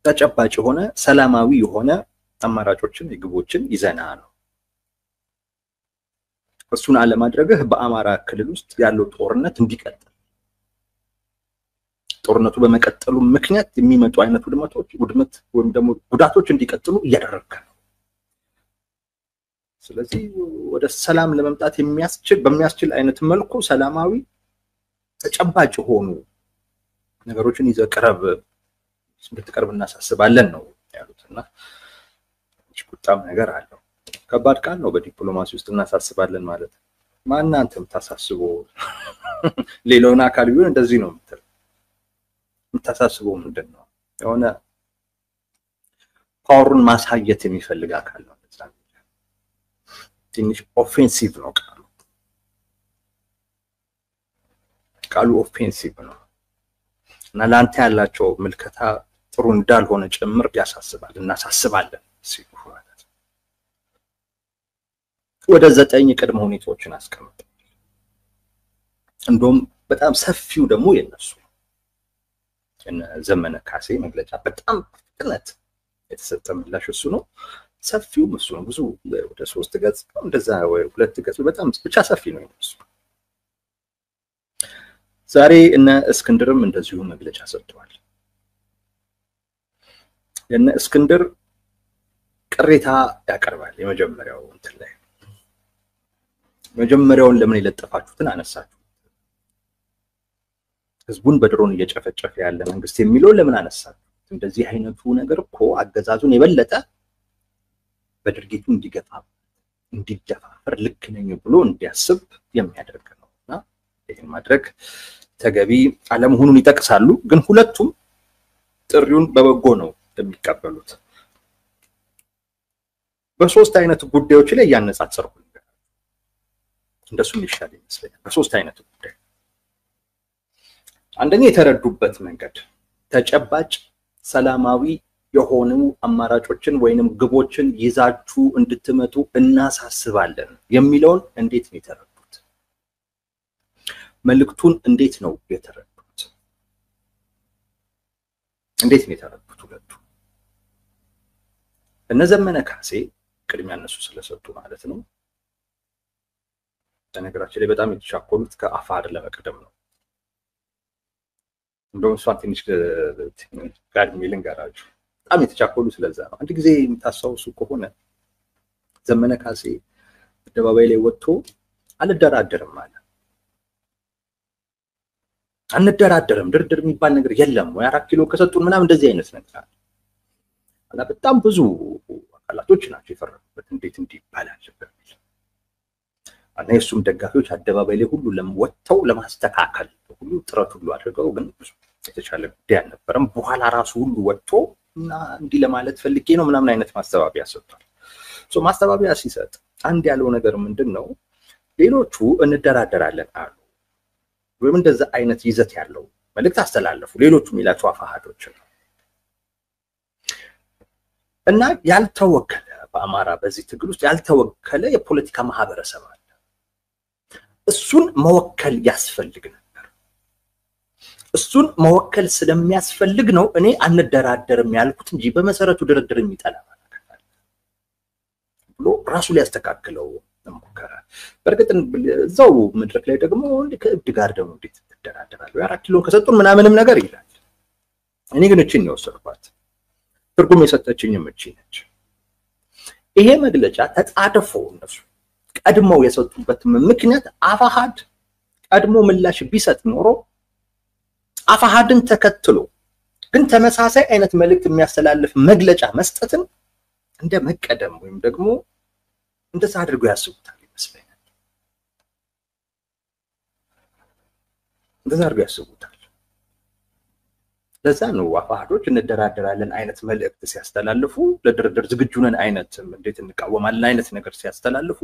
ተጨባጭ ሆነ ሰላማዊ የሆነ አማራጮችን የግቦችን ይዘና ነው እሱን አለማድረግህ በአማራ ክልል ውስጥ ያለው ጦርነት እንዲቀጥል ጦርነቱ በመቀጠሉ ምክንያት የሚመጡ አይነት ውድመት ወይም ደግሞ ጉዳቶች እንዲቀጥሉ እያደረገ ነው ስለዚህ ወደ ሰላም ለመምጣት በሚያስችል አይነት መልኩ ሰላማዊ ተጨባጭ ሆኑ ነገሮችን ይዘቀረብ እንድትቀርብ እናሳስባለን ነው ያሉትና ቁጣም ነገር አለው ከባድ ቃል ነው በዲፕሎማሲ ውስጥ እናሳስባለን ማለት ማንናንተም ታሳስቦ ሌላውን አካል ቢሆን እንደዚህ ነው የምታሳስበው ምንድነው የሆነ ፓወሩን ማሳየት የሚፈልግ አካል ነው ትንሽ ኦፌንሲቭ ነው ቃሉ ኦፌንሲቭ ነው እና ላንተ ያላቸው ምልከታ ጥሩ እንዳልሆነ ጭምር ያሳስባል እናሳስባለን ሲሉ ማለት ወደ 9 ቅድመ ሁኔታዎችን አስቀምጡ እንደውም በጣም ሰፊው ደግሞ የነሱ ዘመነ ካሴ መግለጫ በጣም ፍጥነት የተሰጠ ምላሽ እሱ ነው ሰፊው እሱ ነው ብዙ ወደ 3 ገጽ እንደዛ ወይ 2 ገጽ በጣም ብቻ ሰፊ ነው እሱ ዛሬ እነ እስክንድርም እንደዚሁ መግለጫ ሰጥተዋል የነ እስክንድር ቅሬታ ያቀርባል የመጀመሪያው እንትን ላይ መጀመሪያውን ለምን ይለጠፋችሁትን አነሳችሁ ህዝቡን በድሮን እየጨፈጨፈ ያለ መንግስት የሚለው ለምን አነሳችሁ እንደዚህ አይነቱ ነገር እኮ አገዛዙን የበለጠ በድርጊቱ እንዲደፋፈር ልክ ነኝ ብሎ እንዲያስብ የሚያደርግ ነውና ይሄን ማድረግ ተገቢ አለመሆኑን ይጠቅሳሉ ግን ሁለቱም ጥሪውን በበጎ ነው የሚቀበሉት በሶስት አይነት ጉዳዮች ላይ ያነጻጸሩ እንደሱ ይሻል ይመስላል በሶስት አይነት ጉዳይ አንደኛ የተረዱበት መንገድ ተጨባጭ ሰላማዊ የሆኑ አማራጮችን ወይንም ግቦችን ይዛችሁ እንድትመጡ እናሳስባለን የሚለውን እንዴት ነው የተረዱት መልእክቱን እንዴት ነው የተረዱት ሁለቱ እነ ዘመነ ካሴ ቅድሚያ እነሱ ስለሰጡ ማለት ነው ተነግራችሁ ላይ በጣም የተሻኮሉት ከአፋር ለመቀደም ነው እንደውም ሷን ትንሽ ጋር ሚልን ጋራጁ በጣም የተቻኮሉ ስለዛ ነው አንድ ጊዜ የምታሳውሱ ከሆነ ዘመነ ካሴ አደባባይ ላይ ወጥቶ አልደራደርም ማለት አንደራደርም ድርድር የሚባል ነገር የለም ወይ 4 ኪሎ ከሰጡን ምናምን እንደዚህ አይነት ነገር አላ በጣም ብዙ አካላቶች ናቸው የፈረሙበት እንዴት እንዲባላል በሚል እና የሱም ደጋፊዎች አደባባይ ላይ ሁሉ ወጥተው ለማስተካከል ሁሉ ጥረት ሁሉ አድርገው ግን የተቻለ ጉዳይ አልነበረም በኋላ ራሱ ሁሉ ወጥቶ እና እንዲህ ለማለት ፈልጌ ነው ምናምን አይነት ማስተባበያ ሰጥቷል ማስተባበያ ሲሰጥ አንድ ያለው ነገር ምንድነው ሌሎቹ እንደራደራለን አሉ ወይም እንደዛ አይነት ይዘት ያለው መልእክት አስተላለፉ ሌሎቹ ሚላቸው አፋሃዶች ነው እና ያልተወከለ በአማራ በዚህ ትግል ውስጥ ያልተወከለ የፖለቲካ ማህበረሰብ አለ እሱን መወከል ያስፈልግ ነበር እሱን መወከል ስለሚያስፈልግ ነው እኔ አንደራደርም ያልኩት እንጂ በመሰረቱ ድርድር የሚጠላ ማለት ብሎ ራሱ ሊያስተካክለው ተሞከረ በርግጥ እዛው መድረክ ላይ ደግሞ ከእብድ ጋር ደግሞ እንዴት ተደራደራለሁ 4 ኪሎ ከሰጡን ምናምንም ነገር ይላል እኔ ግን እቺን ነው ወሰድኳት ትርጉም የሰጠችኝም እቺ ነች ይሄ መግለጫ ተጣደፈ እነሱ ቀድመው የሰጡበት ምክንያት አፋሃድ ቀድሞ ምላሽ ቢሰጥ ኖሮ አፋሃድን ተከትሎ ግን ተመሳሳይ አይነት መልእክት የሚያስተላልፍ መግለጫ መስጠትን እንደ መቀደም ወይም ደግሞ እንደዛ አድርገው ያስቡታል ይመስለኛል እንደዛ አድርገው ያስቡታል ለዛ ነው አፋሃዶች እንደራደራለን አይነት መልእክት ሲያስተላልፉ ለድርድር ዝግጁ ነን አይነት እንዴት እንቃወማለን አይነት ነገር ሲያስተላልፉ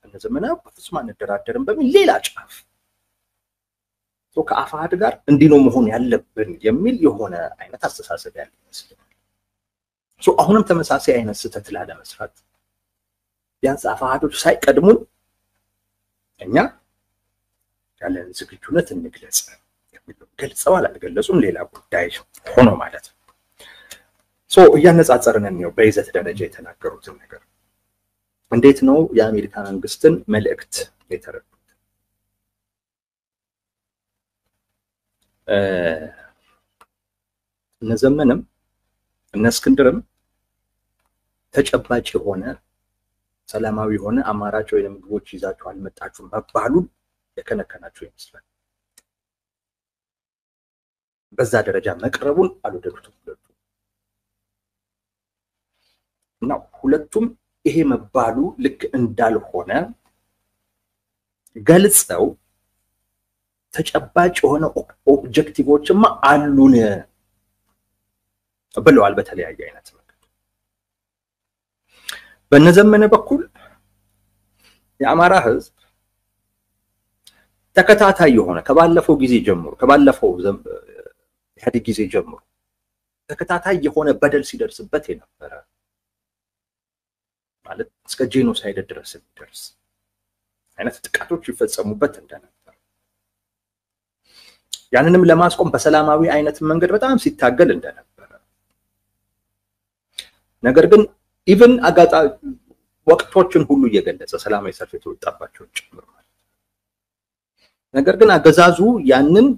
እነዘመና በፍጹም አንደራደርም በሚል ሌላ ጫፍ ከአፋሃድ ጋር እንዲህ ነው መሆን ያለብን የሚል የሆነ አይነት አስተሳሰብ ያለ ይመስላል አሁንም ተመሳሳይ አይነት ስህተት ላለመስራት ቢያንስ አፋሃዶች ሳይቀድሙን እኛ ያለን ዝግጁነት እንግለጽ የሚለው ገልጸዋል አልገለጹም ሌላ ጉዳይ ሆኖ ማለት ነው እያነጻጸርን ነው በይዘት ደረጃ የተናገሩትን ነገር እንዴት ነው የአሜሪካ መንግስትን መልእክት የተረዱት እነዘመንም እነስክንድርም ተጨባጭ የሆነ ሰላማዊ የሆነ አማራጭ ወይም ግቦች ይዛችሁ አልመጣችሁ መባሉ የከነከናችሁ ይመስላል በዛ ደረጃ መቅረቡን አልወደዱትም ሁለቱም ይሄ መባሉ ልክ እንዳልሆነ ገልጸው ተጨባጭ የሆነ ኦብጀክቲቮችማ አሉን ብለዋል በተለያየ አይነት መንገድ በነዘመነ በኩል የአማራ ህዝብ ተከታታይ የሆነ ከባለፈው ጊዜ ጀምሮ ከባለፈው ኢህአዴግ ጊዜ ጀምሮ ተከታታይ የሆነ በደል ሲደርስበት የነበረ ማለት እስከ ጄኖሳይድ ድረስ የሚደርስ አይነት ጥቃቶች ይፈጸሙበት እንደነበር ያንንም ለማስቆም በሰላማዊ አይነት መንገድ በጣም ሲታገል እንደነበረ ነገር ግን ኢቭን አጋጣ ወቅቶችን ሁሉ እየገለጸ ሰላማዊ ሰልፍ የተወጣባቸው ጭምር ማለት ነገር ግን አገዛዙ ያንን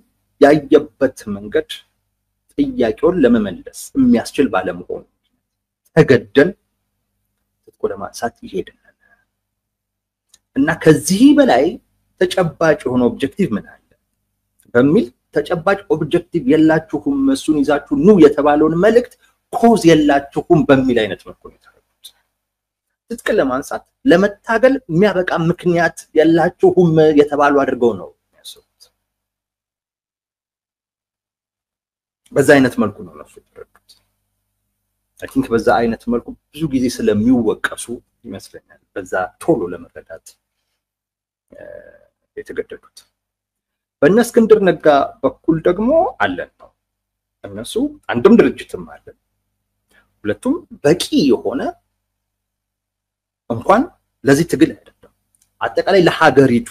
ያየበት መንገድ ጥያቄውን ለመመለስ የሚያስችል ባለመሆኑ ተገደን ወደ ማሳት ይሄድናል እና ከዚህ በላይ ተጨባጭ የሆነ ኦብጀክቲቭ ምን አለ በሚል ተጨባጭ ኦብጀክቲቭ የላችሁም እሱን ይዛችሁ ኑ የተባለውን መልእክት ኮዝ የላችሁም በሚል አይነት መልኩ ነው ታረቁት ትጥቅ ለማንሳት ለመታገል የሚያበቃ ምክንያት የላችሁም የተባሉ አድርገው ነው ያሰቡት በዛ አይነት መልኩ ነው ነው ተረዱት I think በዛ አይነት መልኩ ብዙ ጊዜ ስለሚወቀሱ ይመስለኛል በዛ ቶሎ ለመረዳት የተገደዱት በእነስክንድር ነጋ በኩል ደግሞ አለን ነው እነሱ አንድም ድርጅትም አለን ሁለቱም በቂ የሆነ እንኳን ለዚህ ትግል አይደለም አጠቃላይ ለሀገሪቱ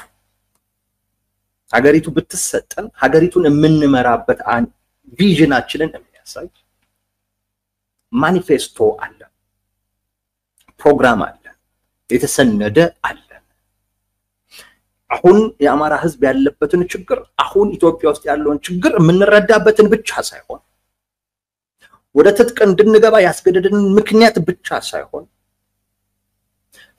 ብትሰጠን ሀገሪቱን የምንመራበት ቪዥናችንን የሚያሳይ ማኒፌስቶ አለ ፕሮግራም አለ የተሰነደ አለ አሁን የአማራ ህዝብ ያለበትን ችግር አሁን ኢትዮጵያ ውስጥ ያለውን ችግር የምንረዳበትን ብቻ ሳይሆን ወደ ትጥቅ እንድንገባ ያስገደደን ምክንያት ብቻ ሳይሆን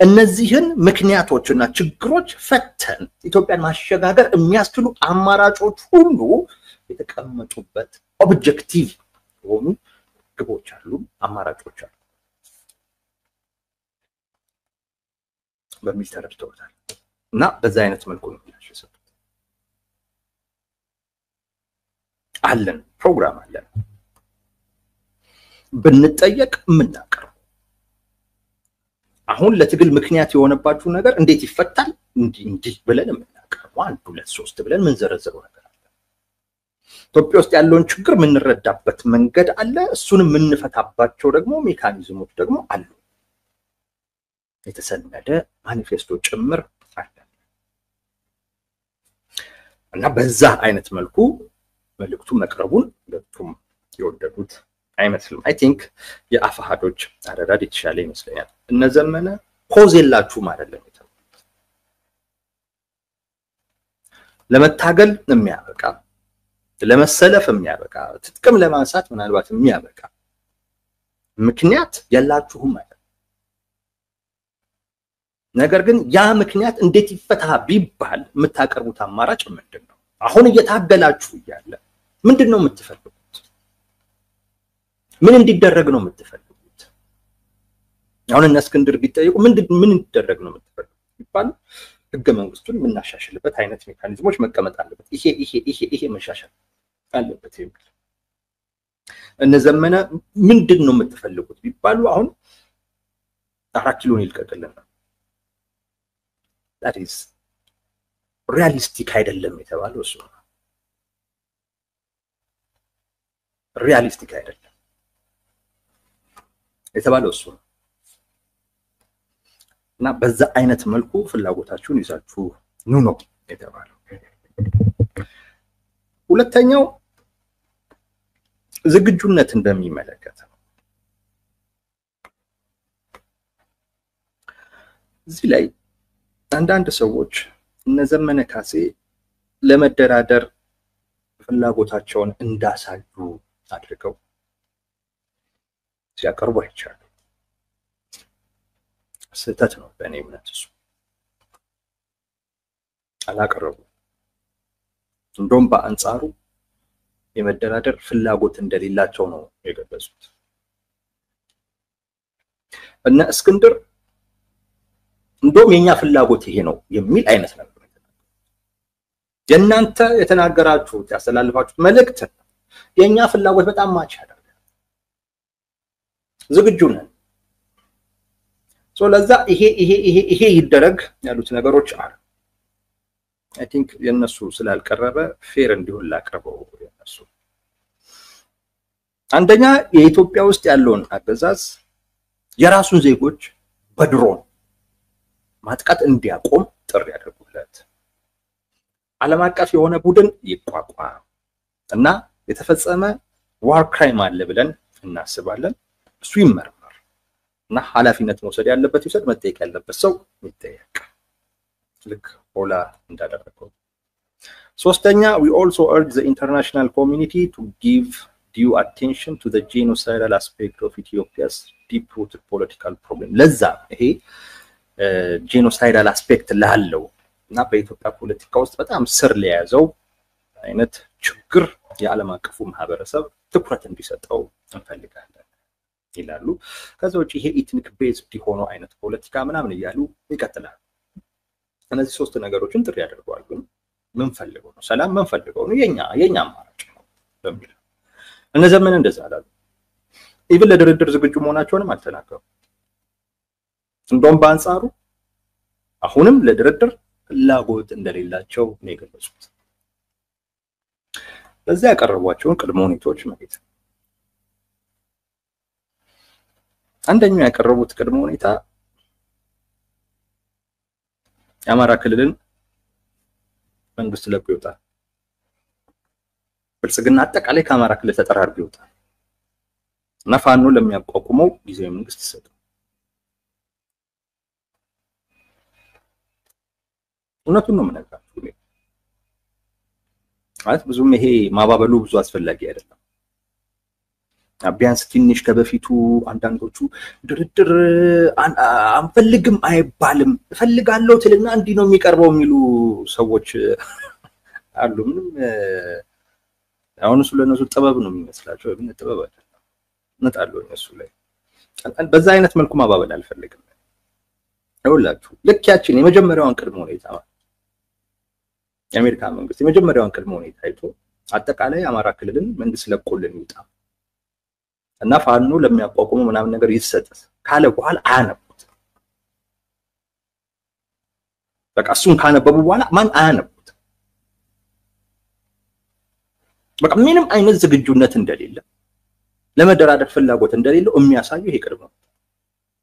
እነዚህን ምክንያቶችና ችግሮች ፈተን ኢትዮጵያን ማሸጋገር የሚያስችሉ አማራጮች ሁሉ የተቀመጡበት ኦብጀክቲቭ ሆኑ ግቦች አሉ አማራጮች አሉ በሚል ተረድተውታል እና በዛ አይነት መልኩ ነው ያሸሰቱት አለን ፕሮግራም አለን ብንጠየቅ ምናቀር አሁን ለትግል ምክንያት የሆነባችሁ ነገር እንዴት ይፈታል እንዲህ ብለን ምናቀር 1 2 3 ብለን ምን ዘረዘረው ነገር አለ ኢትዮጵያ ውስጥ ያለውን ችግር ምን ረዳበት መንገድ አለ እሱን ምንፈታባቸው ደግሞ ሜካኒዝሞች ደግሞ አሉ የተሰነደ ማኒፌስቶ ጭምር አለ እና በዛ አይነት መልኩ መልእክቱ መቅረቡን ለቱም ይወደዱት አይመስልም I think የአፋሃዶች አረዳድ የተሻለ ይመስለኛል እነዘመነ ኮዝ የላችሁም አይደለም የተባሉት ለመታገል የሚያበቃ ለመሰለፍ የሚያበቃ ትጥቅም ለማንሳት ምናልባት የሚያበቃ ምክንያት የላችሁም አይደለም ነገር ግን ያ ምክንያት እንዴት ይፈታ ቢባል የምታቀርቡት አማራጭ ምንድነው አሁን እየታገላችሁ ይያለ ምንድነው የምትፈልጉት ምን እንዲደረግ ነው የምትፈልጉት አሁን እነስክንድር ቢጠይቁ ምን እንዲደረግ ነው የምትፈልጉት ይባል ህገ መንግስቱን ምናሻሽልበት አይነት ሜካኒዝሞች መቀመጥ አለበት ይሄ መሻሻል አለበት የሚል እነዘመነ ምንድነው የምትፈልጉት ቢባሉ አሁን 4 ኪሎ ይልቀቅልና that is realistic አይደለም የተባለው እሱ realistic አይደለም የተባለው እሱ እና በዛ አይነት መልኩ ፍላጎታችሁን ይዛችሁ ኑ ነው የተባለው ሁለተኛው ዝግጁነትን በሚመለከት እዚህ ላይ አንዳንድ ሰዎች እነ ዘመነ ካሴ ለመደራደር ፍላጎታቸውን እንዳሳዩ አድርገው ሲያቀርቡ አይቻሉ። ስህተት ነው በእኔ እምነት። እሱ አላቀረቡ። እንደውም በአንጻሩ የመደራደር ፍላጎት እንደሌላቸው ነው የገለጹት። እነ እስክንድር እንደውም የኛ ፍላጎት ይሄ ነው የሚል አይነት ነገር የእናንተ የተናገራችሁት ያስተላልፋችሁት መልእክት የኛ ፍላጎት በጣም ማች ያደርጋል፣ ዝግጁ ነን። ለዛ ይሄ ይደረግ ያሉት ነገሮች አሉ። አይ ቲንክ የነሱ ስላልቀረበ ፌር እንዲሆን ላቀርበው። የነሱ አንደኛ የኢትዮጵያ ውስጥ ያለውን አገዛዝ የራሱን ዜጎች በድሮን ማጥቃት እንዲያቆም ጥሪ ያደርጉለት፣ ዓለም አቀፍ የሆነ ቡድን ይቋቋም እና የተፈጸመ ዋር ክራይም አለ ብለን እናስባለን፣ እሱ ይመርመር እና ኃላፊነት መውሰድ ያለበት ይወሰድ፣ መጠየቅ ያለበት ሰው ይጠየቅ፣ ልክ ሆላ እንዳደረገው። ሶስተኛ we also urge the international community to give due attention to the genocidal aspect of Ethiopia's deep-rooted political problem. ለዛ ይሄ ጄኖሳይዳል አስፔክት ላለው እና በኢትዮጵያ ፖለቲካ ውስጥ በጣም ስር ለያዘው አይነት ችግር የዓለም አቀፉ ማህበረሰብ ትኩረት እንዲሰጠው እንፈልጋለን ይላሉ። ከዛ ውጪ ይሄ ኢትኒክ ቤዝድ የሆነ አይነት ፖለቲካ ምናምን እያሉ ይቀጥላል። እነዚህ ሶስት ነገሮችን ጥሪ ያደርጋሉ። ግን ምን ፈልገው ነው? ሰላም ምን ፈልገው ነው? የኛ አማራጭ ነው በሚል እነ ዘመነ እንደዛ አላሉ። ኢቭን ለድርድር ዝግጁ መሆናቸውንም አልተናገሩም። እንደውም በአንጻሩ አሁንም ለድርድር ፍላጎት እንደሌላቸው ነው የገለጹት። በዛ ያቀረቧቸውን ቅድመ ሁኔታዎች ማለት አንደኛው ያቀረቡት ቅድመ ሁኔታ የአማራ ክልልን መንግስት ለቆ ይወጣል፣ ብልጽግና አጠቃላይ ከአማራ ክልል ተጠራርጎ ይወጣል እና ፋኖ ለሚያቋቁመው ጊዜያዊ መንግስት ይሰጥ። እውነቱን ነው የምነግራችሁ። ማለት ብዙም ይሄ ማባበሉ ብዙ አስፈላጊ አይደለም። ቢያንስ ትንሽ ከበፊቱ አንዳንዶቹ ድርድር አንፈልግም አይባልም እፈልጋለሁ ትልና እንዲህ ነው የሚቀርበው የሚሉ ሰዎች አሉ። ምንም አሁን እሱ ለነሱ ጥበብ ነው የሚመስላቸው፣ ግን ጥበብ አይደለም። ነጣለው እነሱ ላይ በዛ አይነት መልኩ ማባበል አልፈልግም። ይኸውላችሁ ልክ ያችን የመጀመሪያውን ቅድመ ሁኔታ የአሜሪካ መንግስት የመጀመሪያውን ቅድመ ሁኔታ አይቶ አጠቃላይ አማራ ክልልን መንግስት ለቆልን ይውጣ እና ፋኖ ለሚያቋቁሙ ምናምን ነገር ይሰጥ ካለ በኋላ አያነቡት። በቃ እሱን ካነበቡ በኋላ ማን አያነቡት። በቃ ምንም አይነት ዝግጁነት እንደሌለ ለመደራደር ፍላጎት እንደሌለው የሚያሳዩ ይሄ ቅድመ ሁኔታ።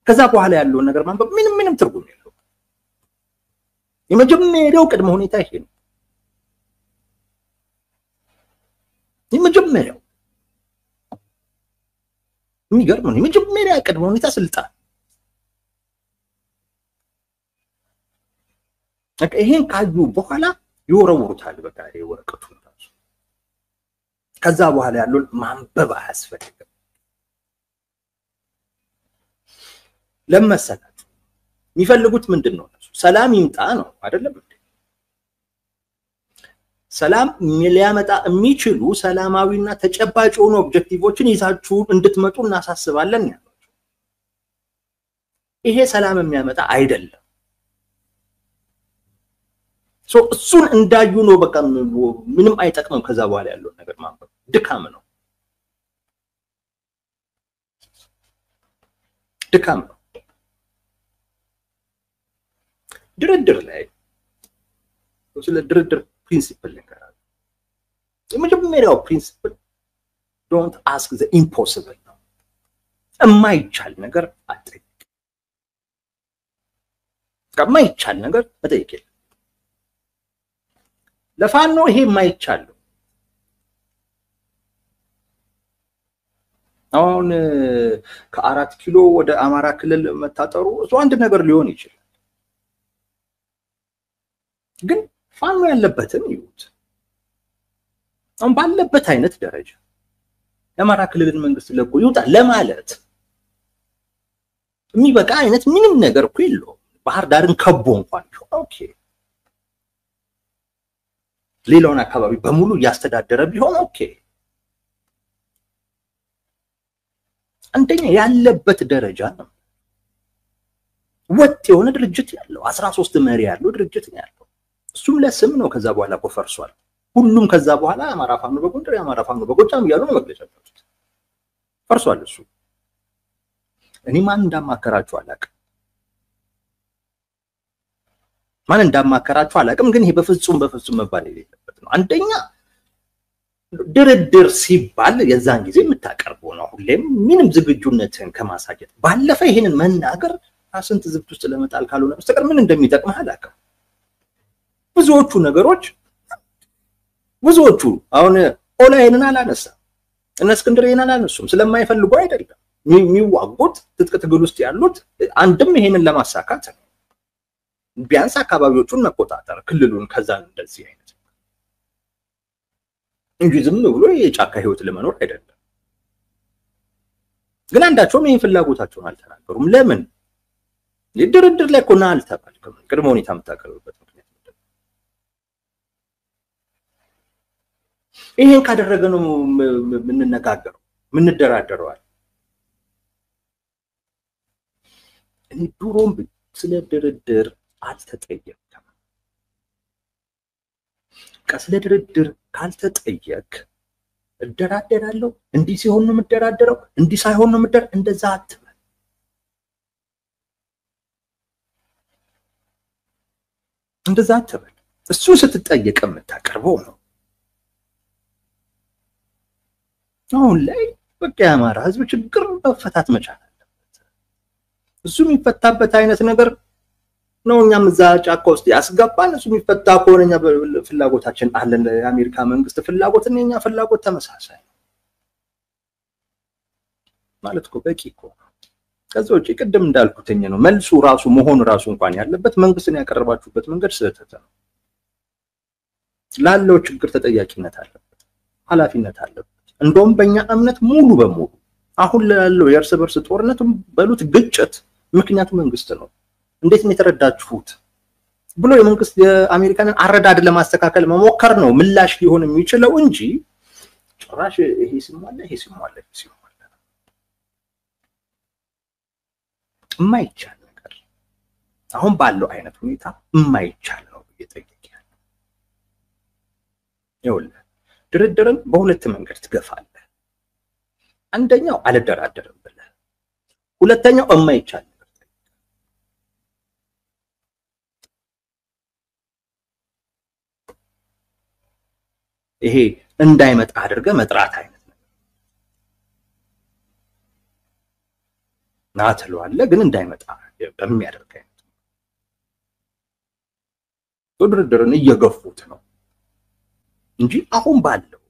ከዛ በኋላ ያለው ነገር ማንበብ ምንም ትርጉም የለውም። የመጀመሪያው ቅድመ ሁኔታ ይሄ ነው። የመጀመሪያው የሚገርም ነው። የመጀመሪያ ቅድመ ሁኔታ ስልጣን። በቃ ይሄን ካዩ በኋላ ይወረውሩታል። በቃ ይሄ ወረቀቱ ራሱ ከዛ በኋላ ያለው ማንበብ አያስፈልግም። ለመሰላችሁ የሚፈልጉት ምንድነው? ሰላም ይምጣ ነው አይደለም እንዴ? ሰላም ሊያመጣ የሚችሉ ሰላማዊና ተጨባጭ የሆኑ ኦብጀክቲቮችን ይዛችሁ እንድትመጡ እናሳስባለን ያላችሁ። ይሄ ሰላም የሚያመጣ አይደለም። እሱን እንዳዩ ነው በቃ ምንም አይጠቅምም። ከዛ በኋላ ያለው ነገር ማንበብ ድካም ነው፣ ድካም ነው። ድርድር ላይ ስለ ድርድር ፕሪንሲፕል ነገር የመጀመሪያው ፕሪንሲፕል ዶንት አስክ ዘ ኢምፖሲብል ነው። የማይቻል ነገር አትጠይቅ። የማይቻል ነገር መጠየቅ የለም። ለፋኖ ይሄ የማይቻል ነው። አሁን ከ4 ኪሎ ወደ አማራ ክልል መታጠሩ እሱ አንድ ነገር ሊሆን ይችላል። ግን ፋኖ ያለበትን ይዩት። አሁን ባለበት አይነት ደረጃ የአማራ ክልልን መንግስት ለቆ ይውጣ ለማለት የሚበቃ አይነት ምንም ነገር እኮ የለውም። ባህር ዳርን ከቦ እንኳን ኦኬ ሌላውን አካባቢ በሙሉ ያስተዳደረ ቢሆን ኦኬ። አንደኛ ያለበት ደረጃ ነው። ወጥ የሆነ ድርጅት ያለው 13 መሪ ያለው ድርጅት ነው ያለው። እሱም ለስም ነው። ከዛ በኋላ እኮ ፈርሷል። ሁሉም ከዛ በኋላ አማራ ፋኖ በጎንደር የአማራ ፋኖ በጎጃም እያሉ ነው መግለጫ ያወጡት። ፈርሷል እሱ። እኔ ማን እንዳማከራችሁ አላውቅም። ማን እንዳማከራችሁ አላውቅም። ግን ይሄ በፍጹም መባል የሌለበት ነው። አንደኛ ድርድር ሲባል የዛን ጊዜ የምታቀርበው ነው። ሁሌም ምንም ዝግጁነትን ከማሳየት ባለፈ ይሄንን መናገር አስንት ዝብት ውስጥ ለመጣል ካልሆነ በስተቀር ምን እንደሚጠቅም አላውቅም። ብዙዎቹ ነገሮች አሁን ኦላይንን አላነሳ እነ እስክንድርዬን አላነሱም። ስለማይፈልጉ አይደለም የሚዋጉት ትጥቅ ትግል ውስጥ ያሉት አንድም ይሄንን ለማሳካት ነው። ቢያንስ አካባቢዎቹን መቆጣጠር ክልሉን ከዛ እንደዚህ አይነት እንጂ ዝም ብሎ የጫካ ህይወት ለመኖር አይደለም። ግን አንዳቸውም ይሄን ፍላጎታቸውን አልተናገሩም። ለምን ድርድር ላይ ኮና አልተባልኩም። ቅድመ ሁኔታ የምታቀርብበት ምክንያት ምንድን ነው? ይሄን ካደረገ ነው የምንነጋገረው የምንደራደረው። እኔ ድሮም ስለ ድርድር አልተጠየቅም። ስለ ድርድር ካልተጠየቅ እደራደራለሁ እንዲህ ሲሆን ነው የምደራደረው እንዲህ ሳይሆን ነው እንደዛ አትበል። እንደዛ አትበል። እሱ ስትጠየቅ የምታቀርበው ነው። አሁን ላይ በቃ የአማራ ህዝብ ችግር መፈታት መቻል አለበት። እሱ የሚፈታበት አይነት ነገር ነው። እኛም እዛ ጫካ ውስጥ ያስገባን። እሱ የሚፈታ ከሆነኛ ፍላጎታችን አለን። የአሜሪካ መንግስት ፍላጎትና የኛ ፍላጎት ተመሳሳይ ማለት እኮ በቂ እኮ። ከዛ ውጪ ቅድም እንዳልኩትኝ ነው መልሱ ራሱ መሆን ራሱ እንኳን ያለበት መንግስትን ያቀርባችሁበት መንገድ ስህተት ነው። ላለው ችግር ተጠያቂነት አለበት፣ ኃላፊነት አለበት። እንደውም በእኛ እምነት ሙሉ በሙሉ አሁን ላለው የእርስ በርስ ጦርነት በሉት ግጭት ምክንያቱ መንግስት ነው። እንዴት ነው የተረዳችሁት ብሎ የመንግስት የአሜሪካንን አረዳድ ለማስተካከል መሞከር ነው ምላሽ ሊሆን የሚችለው እንጂ ጭራሽ ይሄ ሲሟላ የማይቻል ነገር አሁን ባለው አይነት ሁኔታ የማይቻል ነው እየጠየቀያለሁ። ይኸውልህ ድርድርን በሁለት መንገድ ትገፋለህ። አንደኛው አልደራደርም ብለህ፣ ሁለተኛው የማይቻል ይሄ እንዳይመጣ አድርገህ መጥራት አይነት ነው። ናትለዋለህ ግን እንዳይመጣ በሚያደርግ አይነት ድርድርን እየገፉት ነው እንጂ አሁን ባለው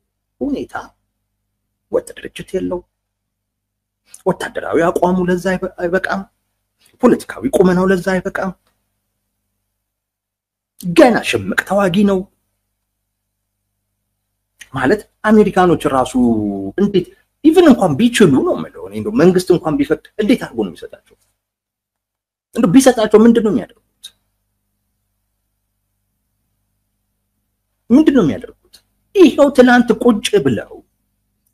ሁኔታ ወጥ ድርጅት የለው፣ ወታደራዊ አቋሙ ለዛ አይበቃም፣ ፖለቲካዊ ቁመናው ለዛ አይበቃም፣ ገና ሽምቅ ተዋጊ ነው ማለት አሜሪካኖች ራሱ እንዴት ኢቭን እንኳን ቢችሉ ነው ማለት ነው እንደው መንግስት እንኳን ቢፈቅድ እንዴት አድርጎ ነው የሚሰጣቸው? እንደው ቢሰጣቸው ምንድነው የሚያደርጉት? ይሄው ትላንት ቁጭ ብለው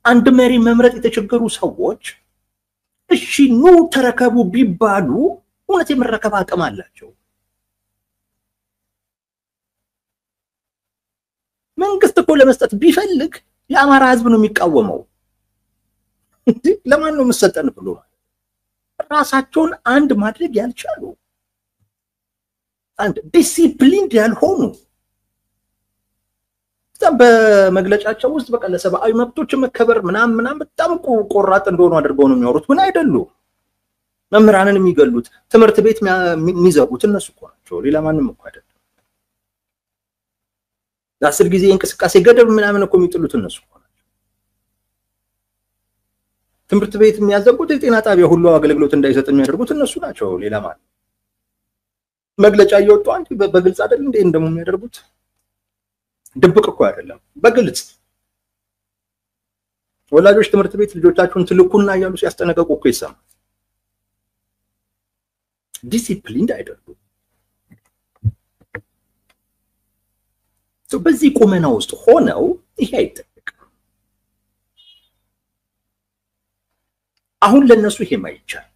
አንድ መሪ መምረጥ የተቸገሩ ሰዎች እሺ ኑ ተረከቡ ቢባሉ እውነት የመረከብ አቅም አላቸው? መንግስት እኮ ለመስጠት ቢፈልግ የአማራ ህዝብ ነው የሚቃወመው። ለማን ነው መሰጠን ብሎ ራሳቸውን አንድ ማድረግ ያልቻሉ አንድ ዲሲፕሊንድ ያልሆኑ በመግለጫቸው ውስጥ በቃ ለሰብአዊ መብቶች መከበር ምናምን በጣም ቆራጥ እንደሆኑ አድርገው ነው የሚያወሩት። ምን አይደሉ መምህራንን የሚገሉት ትምህርት ቤት የሚዘጉት እነሱ እኮ ናቸው፣ ሌላ ማንም እኮ አይደለም። ለአስር ጊዜ እንቅስቃሴ ገደብ ምናምን እኮ የሚጥሉት እነሱ እኮ ናቸው። ትምህርት ቤት የሚያዘጉት የጤና ጣቢያ ሁሉ አገልግሎት እንዳይሰጥ የሚያደርጉት እነሱ ናቸው፣ ሌላ ማንም መግለጫ እየወጡ አንዴ በግልጽ አይደል እንዴ እንደሞ የሚያደርጉት ድብቅ እኮ አይደለም በግልጽ ወላጆች ትምህርት ቤት ልጆቻችሁን ትልኩና እያሉ ሲያስጠነቀቁ እኮ ይሰማል ዲሲፕሊን አይደሉም በዚህ ቁመና ውስጥ ሆነው ይሄ አይጠበቅም አሁን ለነሱ ይሄ ማይቻል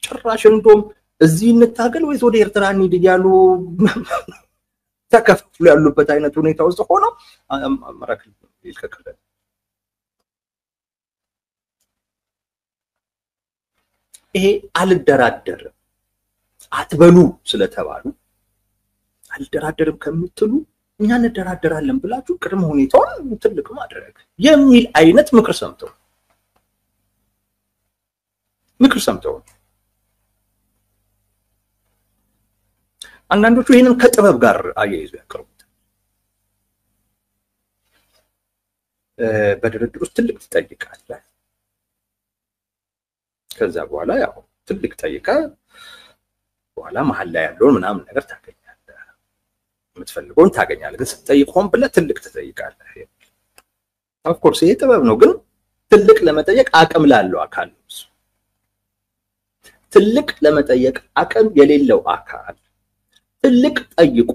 ጭራሽ እንደውም እዚህ እንታገል ወይስ ወደ ኤርትራ እንሂድ እያሉ ተከፍሉ ያሉበት አይነት ሁኔታ ውስጥ ሆኖ አማራክ ይልከከለ ይሄ አልደራደርም አትበሉ ስለተባሉ አልደራደርም ከምትሉ እኛ እንደራደራለን ብላችሁ ቅድመ ሁኔታውን ትልቅ ማድረግ የሚል አይነት ምክር ሰምተው አንዳንዶቹ ይሄንን ከጥበብ ጋር አያይዞ ያቀርቡት በድርድር ውስጥ ትልቅ ትጠይቃለህ ከዛ በኋላ ያው ትልቅ ጠይቃ በኋላ መሐል ላይ ያለውን ምናምን ነገር ታገኛለህ የምትፈልገውን ታገኛለህ ግን ስትጠይቆም ብለ ትልቅ ትጠይቃለህ ኦፍ ኮርስ ይሄ ጥበብ ነው ግን ትልቅ ለመጠየቅ አቅም ላለው አካል ትልቅ ለመጠየቅ አቅም የሌለው አካል ትልቅ ጠይቆ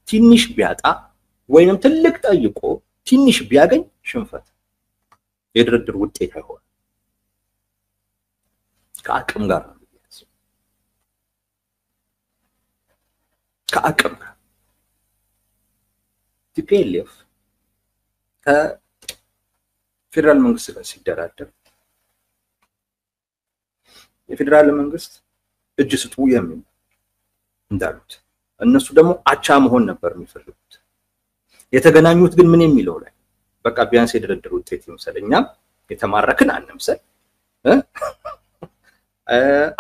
ትንሽ ቢያጣ ወይንም ትልቅ ጠይቆ ትንሽ ቢያገኝ ሽንፈት የድርድር ውጤት አይሆን ከአቅም ጋር ከአቅም ጋር ቲፒኤልኤፍ ከፌደራል መንግስት ጋር ሲደራደር የፌደራል መንግስት እጅ ስጡ የሚል እንዳሉት እነሱ ደግሞ አቻ መሆን ነበር የሚፈልጉት የተገናኙት ግን ምን የሚለው ላይ በቃ ቢያንስ የድርድር ውጤት ይመስለኛ የተማረክን አንምሰል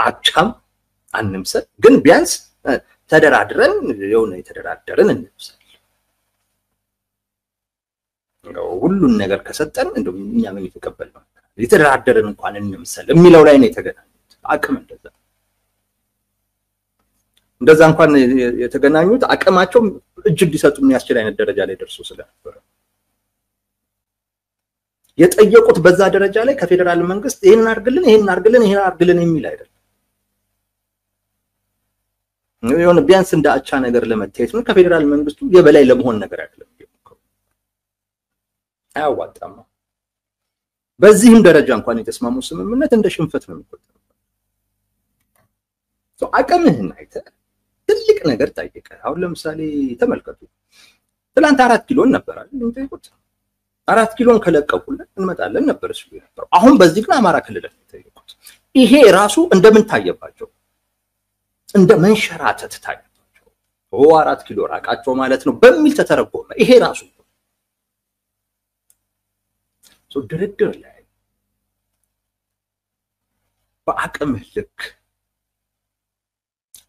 አቻም አንምሰል ግን ቢያንስ ተደራድረን የሆነ የተደራደረን እንምሰል ሁሉን ነገር ከሰጠን እንደው እኛ ምን ይተቀበልነው የተደራደረን እንኳን እንምሰል የሚለው ላይ ነው የተገናኙት አቅም እንደዛ እንኳን የተገናኙት አቅማቸው እጅ ሊሰጡ የሚያስችል አይነት ደረጃ ላይ ደርሶ ስለነበር የጠየቁት በዛ ደረጃ ላይ ከፌደራል መንግስት ይሄን አርግልን የሚል አይደለም የሆነ ቢያንስ እንደ አቻ ነገር ለመታየት ነው ከፌደራል መንግስቱ የበላይ ለመሆን ነገር አይደለም አያዋጣም በዚህም ደረጃ እንኳን የተስማሙ ስምምነት እንደ ሽንፈት ነው የሚቆጠረው አቅምህን አይተህ ትልቅ ነገር ጠይቀ አሁን ለምሳሌ ተመልከቱ ትላንት 4 ኪሎን ነበር አይደል እንጠይቁት 4 ኪሎን ከለቀቁልን እንመጣለን ነበር እሱ ነበር አሁን በዚህ ግን አማራ ክልል ተጠይቁት ይሄ ራሱ እንደምን ታየባቸው እንደ መንሸራተት ታየባቸው 4 ኪሎ ራቃቸው ማለት ነው በሚል ተተረጎመ ይሄ ራሱ ድርድር ላይ በአቅምህ ልክ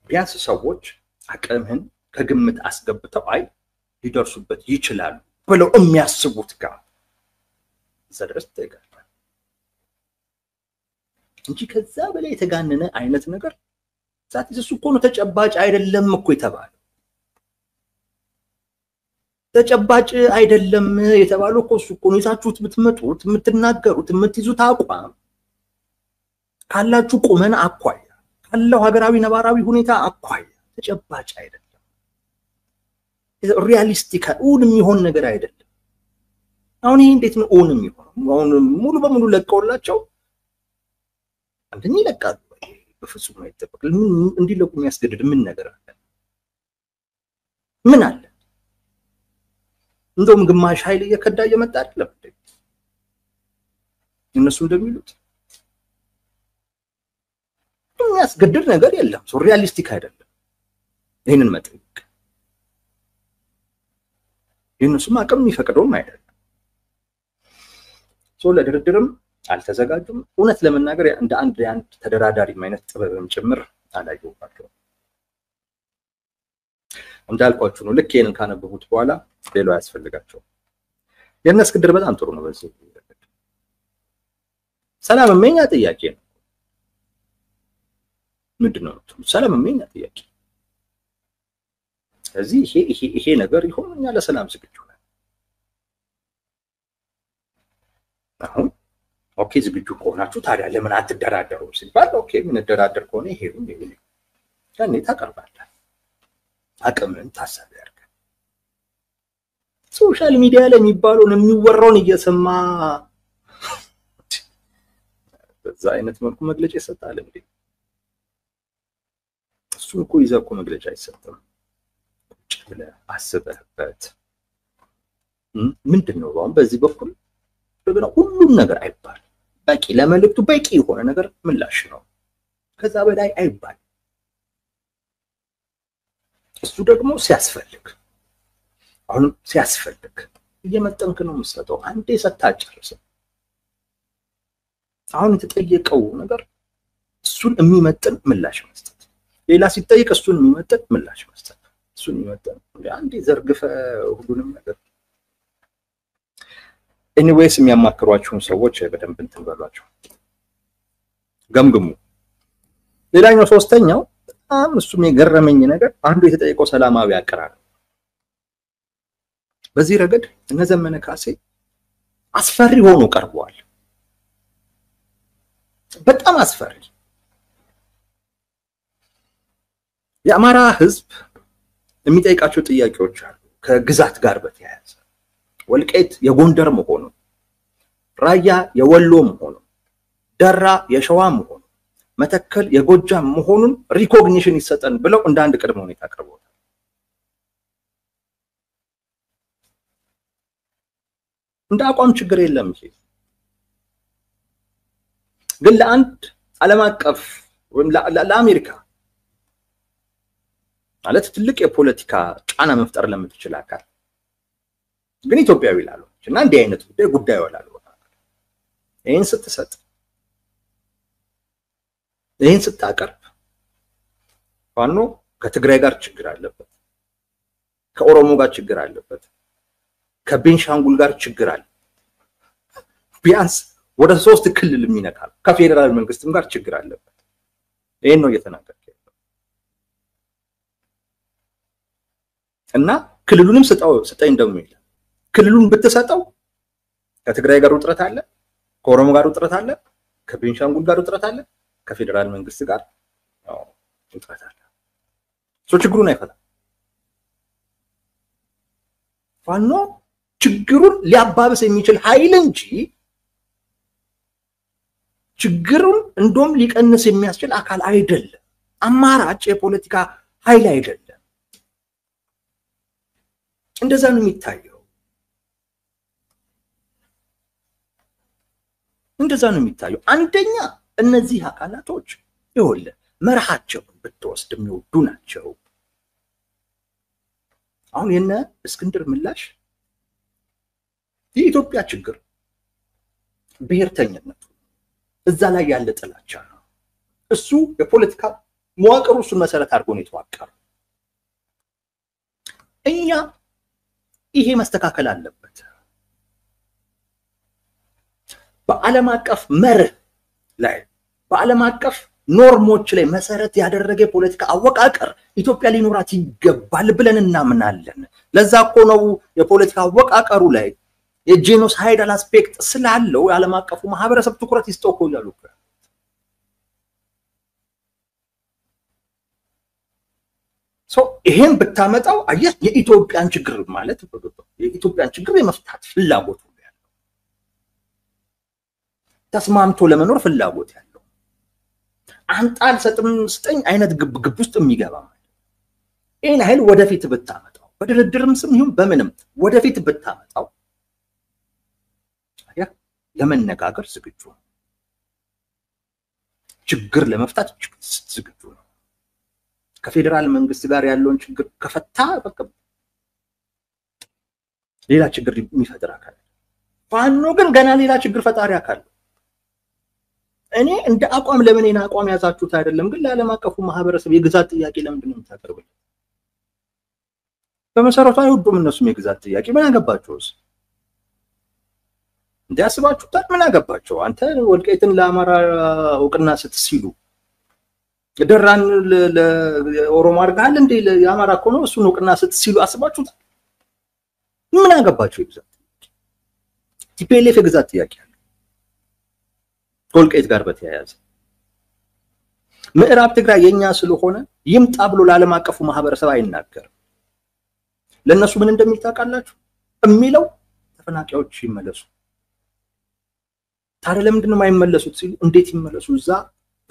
ቢያንስ ሰዎች አቅምህን ከግምት አስገብተው አይ ሊደርሱበት ይችላሉ ብለው የሚያስቡት ጋር ዘድረስ ተጋጣ እንጂ ከዛ በላይ የተጋነነ አይነት ነገር ዛት እሱ እኮ ነው ተጨባጭ አይደለም እኮ የተባለው ተጨባጭ አይደለም የተባለው እኮ እሱ እኮ ነው ይዛችሁት ብትመጡት የምትናገሩት የምትይዙት አቋም ካላችሁ ቁመና አኳያ ካለው ሀገራዊ ነባራዊ ሁኔታ አኳያ ተጨባጭ አይደለም ሪያሊስቲክ ኡን የሚሆን ነገር አይደለም አሁን ይሄ እንዴት ነው ኡን የሚሆነው አሁን ሙሉ በሙሉ ለቀውላቸው አንደኛ ይለቃሉ በፍጹም አይተበቅ እንዲለቁ የሚያስገድድ ምን ነገር አለ ምን አለ እንደውም ግማሽ ኃይል እየከዳ እየመጣ አይደለም እነሱ እንደሚሉት የሚያስገድድ ነገር የለም ሶ ሪያሊስቲክ አይደለም ይሄንን መጠየቅ የነሱም አቅም የሚፈቅደውም አይደለም ሶ ለድርድርም አልተዘጋጁም እውነት ለመናገር እንደ አንድ ተደራዳሪ አይነት ጥበብም ጭምር አላየውባቸው እንዳልኳችሁ ነው ልክ ይሄንን ካነበቡት በኋላ ሌላው ያስፈልጋቸው የነስ ግድር በጣም ጥሩ ነው በዚህ ሰላም መኛ ጥያቄ ነው ምንድነው ሰላም ምን ጥያቄ ስለዚህ ይሄ ነገር ይሆንኛ ለሰላም ዝግጁ ነን አሁን ኦኬ ዝግጁ ከሆናችሁ ታዲያ ለምን አትደራደሩ ሲባል ኦኬ ምን ደራደር ከሆነ ይሄው ያኔ ታቀርባለህ አቅምን ታሳቢ ያርጋ ሶሻል ሚዲያ ላይ የሚባለውን የሚወራውን እየሰማ በዛ አይነት መልኩ መግለጫ ይሰጣል እንዴ እሱ እኮ ይዘው መግለጫ አይሰጥም ጭብለ አስበህበት ምንድነው አሁን በዚህ በኩል በግራ ሁሉም ነገር አይባል በቂ ለመልክቱ በቂ የሆነ ነገር ምላሽ ነው ከዛ በላይ አይባል እሱ ደግሞ ሲያስፈልግ አሁን ሲያስፈልግ እየመጠንክ ነው መስጠው አንዴ ሰጣጨርስ አሁን የተጠየቀው ነገር እሱን የሚመጥን ምላሽ መስጠት ሌላ ሲጠይቅ እሱን የሚመጥን ምላሽ መስጠት እሱን የሚመጥን አንዴ ዘርግፈ ሁሉንም ነገር ኤኒዌይስ የሚያማክሯችሁን ሰዎች በደንብ እንትን በሏቸው ገምግሙ ሌላኛው ሶስተኛው በጣም እሱም የገረመኝ ነገር አንዱ የተጠየቀው ሰላማዊ አቀራረብ በዚህ ረገድ እነዘመነ ካሴ አስፈሪ ሆኖ ቀርቧል በጣም አስፈሪ የአማራ ህዝብ የሚጠይቃቸው ጥያቄዎች አሉ ከግዛት ጋር በተያያዘ ወልቃይት የጎንደር መሆኑ ራያ የወሎ መሆኑ ደራ የሸዋ መሆኑ መተከል የጎጃም መሆኑን ሪኮግኒሽን ይሰጠን ብለው እንደ አንድ ቅድመ ሁኔታ አቀርበዋል እንደ አቋም ችግር የለም ይሄ ግን ለአንድ ዓለም አቀፍ ወይም ለአሜሪካ ማለት ትልቅ የፖለቲካ ጫና መፍጠር ለምትችል አካል ግን ኢትዮጵያዊ ላሉች እና እንዲህ አይነት ጉዳይ ወላሉ ይሄን ስትሰጥ ይሄን ስታቀርብ ፋኖ ከትግራይ ጋር ችግር አለበት ከኦሮሞ ጋር ችግር አለበት ከቤንሻንጉል ጋር ችግር አለ ቢያንስ ወደ 3 ክልል የሚነካል ከፌደራል መንግስትም ጋር ችግር አለበት ይሄን ነው እየተናገርኩ እና ክልሉንም ስጠኝ እንደሚል ክልሉን ብትሰጠው ከትግራይ ጋር ውጥረት አለ ከኦሮሞ ጋር ውጥረት አለ ከቤንሻንጉል ጋር ውጥረት አለ ከፌደራል መንግስት ጋር ውጥረት አለ ችግሩን አይፈታም ፋኖ ችግሩን ሊያባብስ የሚችል ኃይል እንጂ ችግሩን እንደም ሊቀንስ የሚያስችል አካል አይደለም አማራጭ የፖለቲካ ኃይል አይደለም እንደዛ ነው የሚታየው እንደዛ ነው የሚታየው አንደኛ እነዚህ አካላቶች ይወለ መርሃቸው በተወስድ የሚወዱ ናቸው አሁን የነ እስክንድር ምላሽ የኢትዮጵያ ችግር ብሔርተኝነት እዛ ላይ ያለ ጥላቻ ነው እሱ የፖለቲካ መዋቅሩ እሱ መሰረት አድርጎ ነው የተዋቀረው እኛ ይሄ መስተካከል አለበት በዓለም አቀፍ መርህ ላይ በዓለም አቀፍ ኖርሞች ላይ መሰረት ያደረገ ፖለቲካ አወቃቀር ኢትዮጵያ ሊኖራት ይገባል ብለን እናምናለን ለዛ እኮ ነው የፖለቲካ አወቃቀሩ ላይ የጄኖሳይዳል አስፔክት ስላለው የዓለም አቀፉ ማህበረሰብ ትኩረት ይስጠው ይላሉ ይሄን ብታመጣው አየህ የኢትዮጵያን ችግር ማለት የኢትዮጵያን ችግር የመፍታት ፍላጎት ያለው ተስማምቶ ለመኖር ፍላጎት ያለው አንጣል ስጠኝ አይነት ግብ ውስጥ የሚገባ ማለት ይሄን ኃይል ወደፊት ብታመጣው በድርድርም ስም ይሁን በምንም ወደፊት ብታመጣው አያ ለመነጋገር ዝግጁ ችግር ለመፍታት ዝግጁ ነው ከፌደራል መንግስት ጋር ያለውን ችግር ከፈታ በቃ ሌላ ችግር የሚፈጥር አካል ፋኖ ግን ገና ሌላ ችግር ፈጣሪ አካል እኔ እንደ አቋም ለምን አቋም ያዛችሁት አይደለም ግን ለዓለም አቀፉ ማህበረሰብ የግዛት ጥያቄ ለምንድን ነው የምታቀርቡት በመሰረቱ አይወዱም እነሱም የግዛት ጥያቄ ምን አገባቸውስ እንዲያስባችሁት ምን አገባቸው አንተ ወልቃይትን ለአማራ እውቅና ስትሲሉ ደራን ለኦሮሞ አርጋል እንዴ የአማራ እኮ ነው እሱን እውቅና ሲሉ አስባችሁት ምን አገባችሁ? ይብዛት ቲፒኤልኤፍ የግዛት ጥያቄ አለ ከወልቃይት ጋር በተያያዘ ምዕራብ ትግራይ የኛ ስለሆነ ይምጣ ብሎ ለዓለም አቀፉ ማህበረሰብ አይናገርም። ለነሱ ምን እንደሚል ታውቃላችሁ? የሚለው ተፈናቃዮች ይመለሱ። ታዲያ ለምንድን ነው የማይመለሱት ሲሉ እንዴት ይመለሱ? እዛ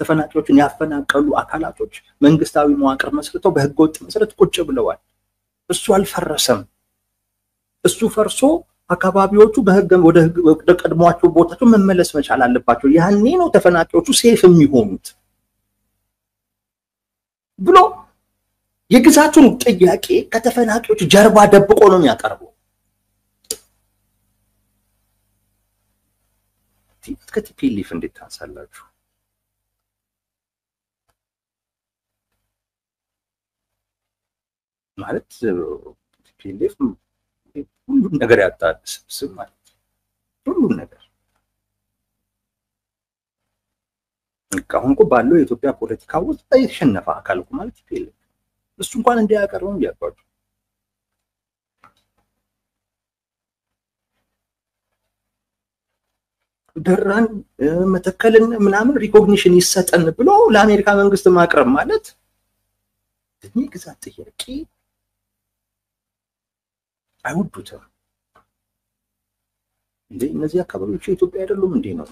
ተፈናቃዮችን ያፈናቀሉ አካላቶች መንግስታዊ መዋቅር መስርተው በህገወጥ መሰረት ቁጭ ብለዋል። እሱ አልፈረሰም። እሱ ፈርሶ አካባቢዎቹ በህግ ወደ ቀድሞዋቸው ቦታቸው መመለስ መቻል አለባቸው። ያኔ ነው ተፈናቃዮቹ ሴፍ የሚሆኑት ብሎ የግዛቱን ጥያቄ ከተፈናቃዮች ጀርባ ደብቆ ነው የሚያቀርበው። ከቲፒኤልኤፍ እንዴት ታንሳላችሁ? ማለት ቲፒኤልኤፍ ሁሉም ነገር ያጣል ስብስብ ማለት ሁሉም ነገር አሁን እኮ ባለው የኢትዮጵያ ፖለቲካ ውስጥ የተሸነፈ አካል እኮ ማለት ቲፒኤልኤፍ እሱ እንኳን እንዲያቀርበው ያባሉ ደራን መተከልን ምናምን ሪኮግኒሽን ይሰጠን ብሎ ለአሜሪካ መንግስት ማቅረብ ማለት እኔ ግዛት ጥያቄ አይወዱትም እንዴ? እነዚህ አካባቢዎች የኢትዮጵያ አይደሉም እንዴ ነው?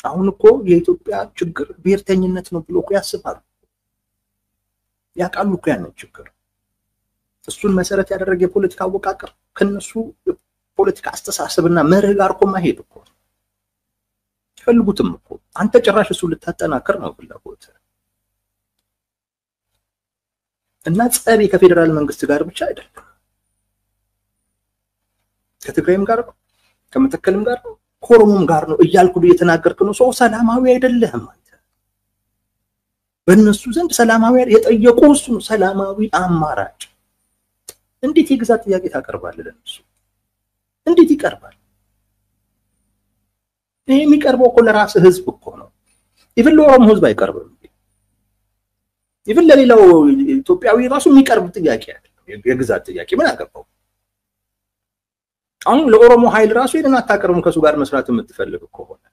አሁን እኮ የኢትዮጵያ ችግር ብሔርተኝነት ነው ብሎ እኮ ያስባሉ። ያውቃሉ እኮ ያንን ችግር። እሱን መሰረት ያደረገ የፖለቲካ አወቃቀር ከነሱ ፖለቲካ አስተሳሰብና መርህ ጋር እኮ ማሄድ እኮ ፈልጉትም እኮ አንተ ጭራሽ እሱ ልታጠናክር ነው ፍላጎት። እና ጸቤ ከፌደራል መንግስት ጋር ብቻ አይደለም፣ ከትግራይም ጋር ነው፣ ከመተከልም ጋር ነው፣ ከኦሮሞም ጋር ነው እያልኩ እየተናገርክ ነው። ሰው ሰላማዊ አይደለም አንተ። በእነሱ ዘንድ ሰላማዊ የጠየቁ እሱ ሰላማዊ አማራጭ እንዴት የግዛት ጥያቄ ታቀርባለህ ለነሱ? እንዴት ይቀርባል? ይሄ የሚቀርበው እኮ ለራስ ህዝብ እኮ ነው። ኢቭን ለኦሮሞ ህዝብ አይቀርብም። ኢቭን ለሌላው ኢትዮጵያዊ ራሱ የሚቀርብ ጥያቄ አይደለም የግዛት ጥያቄ። ምን አገባው? አሁን ለኦሮሞ ኃይል ራሱ ይሄንን አታቀርቡም ከሱ ጋር መስራት የምትፈልግ ከሆነ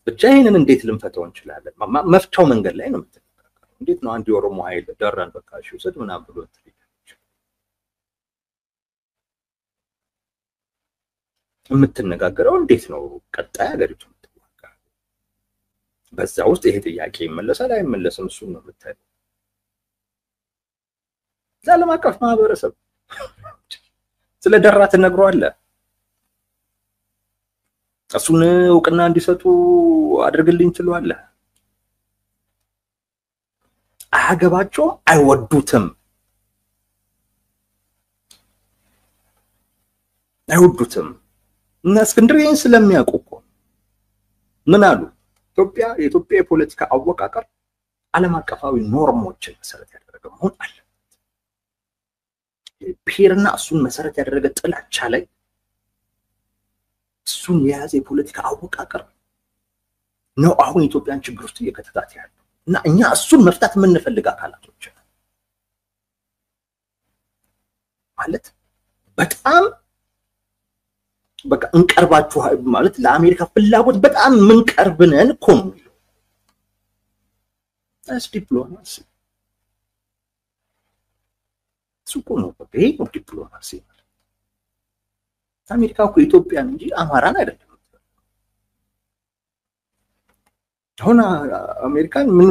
ብቻ ይሄንን እንዴት ልንፈታው እንችላለን? መፍቻው መንገድ ላይ ነው የምትነጋገረው። እንዴት ነው አንድ የኦሮሞ ኃይል ደራን በቃ እሺ ወሰድ ምናምን ብሎ የምትነጋገረው? እንዴት ነው ቀጣይ ሀገሪቱ የምትዋጋ? በዛ ውስጥ ይሄ ጥያቄ ይመለሳል አይመለስም? እሱ ነው የምታየው። ዓለም አቀፍ ማህበረሰብ ስለ ደራ ትነግረዋለህ፣ እሱን እውቅና እንዲሰጡ አድርግልኝ ትለዋለህ። አያገባቸውም፣ አይወዱትም። እና እስክንድርዬን ስለሚያውቁ እኮ ምን አሉ? የኢትዮጵያ የፖለቲካ አወቃቀር ዓለም አቀፋዊ ኖርሞችን መሰረት ያደረገ መሆን አለበት። ብሔርና እሱን መሰረት ያደረገ ጥላቻ ላይ እሱን የያዘ የፖለቲካ አወቃቀር ነው አሁን ኢትዮጵያን ችግር ውስጥ እየከተታት ያለው። እና እኛ እሱን መፍታት የምንፈልግ አካላቶች ማለት በጣም በቃ እንቀርባችሁ ማለት ለአሜሪካ ፍላጎት በጣም ምን ቀርብነን እኮ ነው የሚለው። ዲፕሎማሲ ሱቆ ነው በቃ ይሄ ዲፕሎማሲ። አሜሪካ እኮ ኢትዮጵያን እንጂ አማራን አይደለም። አሁን አሜሪካን ምን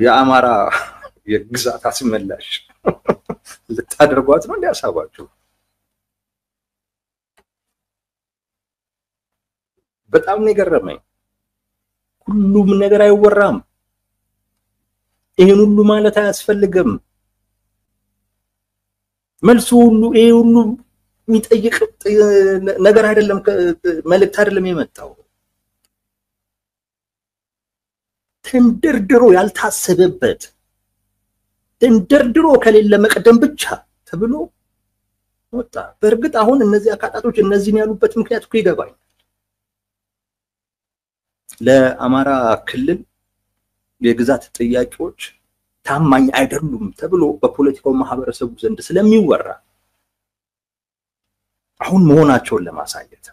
የአማራ የግዛት አስመላሽ ልታደርጓት ነው እንዲያሳባችሁ? በጣም ነው የገረመኝ። ሁሉም ነገር አይወራም። ይሄን ሁሉ ማለት አያስፈልግም። መልሱ ሁሉ ይሄ ሁሉ የሚጠይቅ ነገር አይደለም፣ መልእክት አይደለም የመጣው። ተንደርድሮ ያልታሰበበት ተንደርድሮ ከሌለ መቀደም ብቻ ተብሎ ወጣ። በእርግጥ አሁን እነዚህ አካታቶች እነዚህን ያሉበት ምክንያት እኮ ይገባኝ። ለአማራ ክልል የግዛት ጥያቄዎች ታማኝ አይደሉም ተብሎ በፖለቲካው ማህበረሰቡ ዘንድ ስለሚወራ አሁን መሆናቸውን ለማሳየት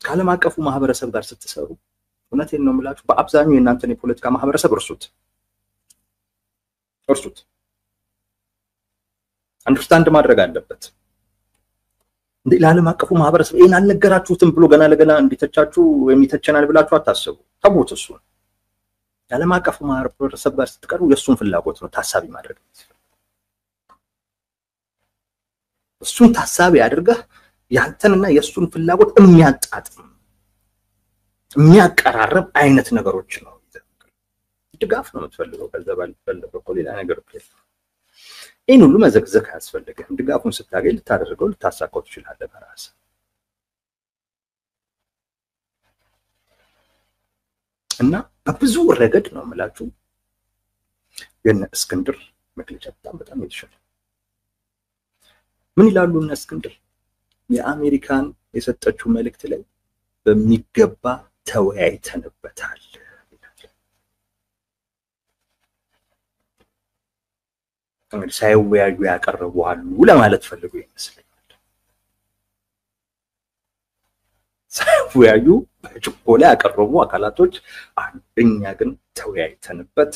ከዓለም አቀፉ ማህበረሰብ ጋር ስትሰሩ እውነቴን ነው የምላችሁ በአብዛኛው የእናንተን የፖለቲካ ማህበረሰብ እርሱት አንደርስታንድ ማድረግ አለበት እንዴ ለዓለም አቀፉ ማህበረሰብ ይሄን አልነገራችሁትም ብሎ ገና ለገና እንዲተቻችሁ የሚተቸናል ብላችሁ አታስቡ ተውት እሱን የዓለም አቀፉ ማህበረሰብ ጋር ስትቀርቡ የሱን ፍላጎት ነው ታሳቢ ማድረግ እሱን ታሳቢ አድርገህ ያንተንና የሱን ፍላጎት የሚያቀራርብ አይነት ነገሮች ነው ድጋፍ ነው የምትፈልገው ከዛ ባልፈልገው ሌላ ነገር ይሄን ሁሉ መዘግዘግ ያስፈልጋል ድጋፉን ስታገኝ ልታደርገው ልታሳካው ትችላለህ በራስህ እና በብዙ ረገድ ነው የምላችሁ የነ እስክንድር መግለጫ በጣም የተሻለ ምን ይላሉ እነ እስክንድር የአሜሪካን የሰጠችው መልእክት ላይ በሚገባ ተወያይተንበታል እንግዲህ ሳይወያዩ ያቀርቡ አሉ ለማለት ፈልጎ ይመስለኛል ሳይወያዩ በጭቆላ ያቀርቡ አካላቶች እኛ ግን ተወያይተንበት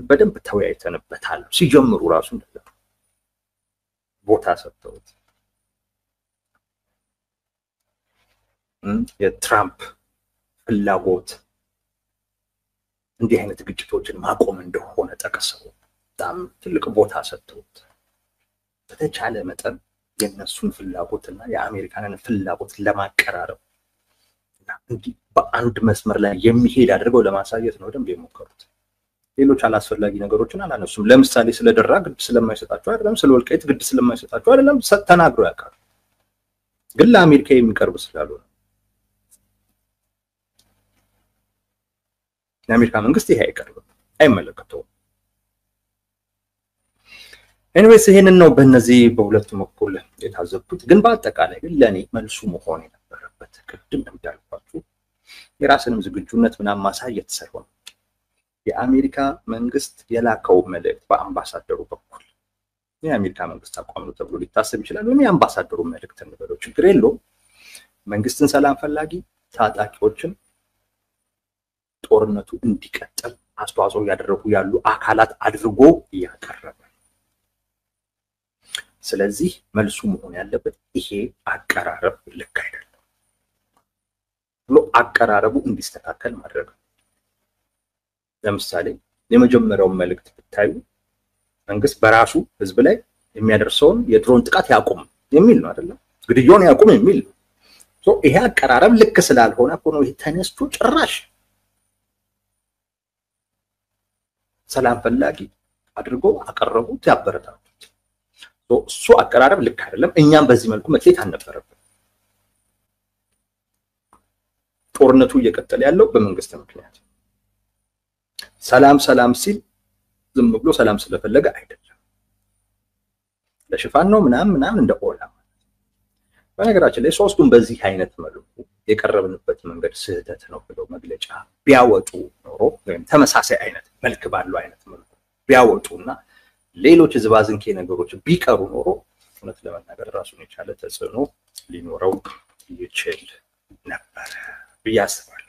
በደንብ ተወያይተንበታል ሲጀምሩ ራሱ እንደዛ ቦታ ሰጥተውት የትራምፕ ፍላጎት እንዲህ አይነት ግጭቶችን ማቆም እንደሆነ ጠቅሰው በጣም ትልቅ ቦታ ሰጥተውት በተቻለ መጠን የነሱን ፍላጎትና የአሜሪካንን ፍላጎት ለማቀራረብ እና እንዲህ በአንድ መስመር ላይ የሚሄድ አድርገው ለማሳየት ነው ደንብ የሞከሩት ሌሎች አላስፈላጊ ነገሮችን አላነሱም ለምሳሌ ስለደራ ግድ ስለማይሰጣቸው አይደለም ስለወልቃይት ግድ ስለማይሰጣቸው አይደለም ተናግረው ያውቃሉ ግን ለአሜሪካ የሚቀርብ ስላልሆነ የአሜሪካ መንግስት ይሄ አይቀርብም አይመለከተውም ኤኒዌይስ ይሄንን ነው በእነዚህ በሁለቱም በኩል የታዘብኩት ግን በአጠቃላይ ግን ለኔ መልሱ መሆን የነበረበት ቅድም እንዳልኳችሁ የራስንም ዝግጁነት ምናምን ማሳየት ሳይሆን የአሜሪካ መንግስት የላከው መልእክት በአምባሳደሩ በኩል የአሜሪካ መንግስት አቋም ነው ተብሎ ሊታሰብ ይችላል ወይም የአምባሳደሩ መልእክት ነው ችግር የለውም መንግስትን ሰላም ፈላጊ ታጣቂዎችን ጦርነቱ እንዲቀጥል አስተዋጽኦ ያደረጉ ያሉ አካላት አድርጎ ያቀረበ ስለዚህ መልሱ መሆን ያለበት ይሄ አቀራረብ ልክ አይደለም ብሎ አቀራረቡ እንዲስተካከል ማድረግ ለምሳሌ የመጀመሪያው መልእክት ብታዩ መንግስት በራሱ ህዝብ ላይ የሚያደርሰውን የድሮን ጥቃት ያቆም የሚል ነው አይደል ግድያውን ያቆም የሚል ነው ይሄ አቀራረብ ልክ ስላልሆነ ሆኖ ይሄ ተነስቶ ጭራሽ ሰላም ፈላጊ አድርጎ አቀረቡት ያበረታቱት እሱ አቀራረብ ልክ አይደለም እኛም በዚህ መልኩ መጥሌት አልነበረብንም ጦርነቱ እየቀጠለ ያለው በመንግስት ምክንያት ሰላም ሲል ዝም ብሎ ሰላም ስለፈለገ አይደለም ለሽፋን ነው ምናምን እንደ ኦላ በነገራችን ላይ ሶስቱም በዚህ አይነት መልኩ የቀረብንበት መንገድ ስህተት ነው ብለው መግለጫ ቢያወጡ ኖሮ ወይም ተመሳሳይ አይነት መልክ ባለው አይነት መልኩ ቢያወጡና ሌሎች ዝባዝንኬ ነገሮች ቢቀሩ ኖሮ እውነት ለመናገር ራሱን የቻለ ተጽዕኖ ሊኖረው ይችል ነበር ብዬ አስባለሁ